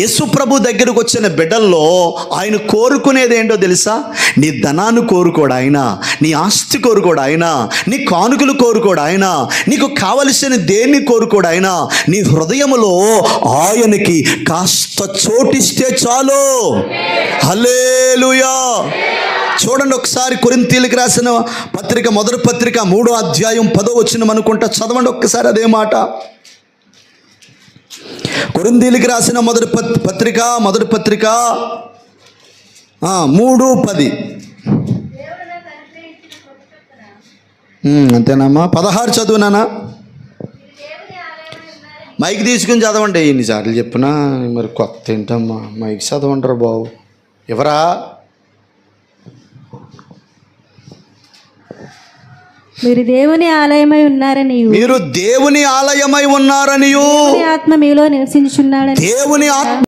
యేసు ప్రభు దగ్గరకు వచ్చిన బిడ్డల్లో ఆయన కోరుకునేది ఏంటో తెలుసా? నీ ధనాన్ని కోరుకోడు ఆయన, నీ ఆస్తి కోరుకోడు ఆయన, నీ కానుకలు కోరుకోడు ఆయన, నీకు కావలసిన దేన్ని కోరుకోడు ఆయన. నీ హృదయములో ఆయనకి కాస్త చోటిస్తే చాలు. హల్లెలూయా. చూడండి ఒకసారి కొరింథీయులకు రాసిన పత్రిక, మొదటి పత్రిక 3వ అధ్యాయం 10వ వచనం అనుకుంటా, చదవండి ఒక్కసారి అదే మాట. కొరింథీయులకు రాసిన మొదటి పత్రిక 3:10. అంతేనమ్మా? 16 చదువునానా? మైక్ తీసుకుని చదవండి. ఎన్నిసార్లు చెప్పినా మరి కొత్త ఏంటమ్మా, మైక్ చదవంటారు బాబు. ఎవరా? మీరు దేవుని ఆలయమై ఉన్నారని, మీరు దేవుని ఆలయమై ఉన్నారని, ఆత్మ మీలో నివసించుచున్నాడని, దేవుని ఆత్మ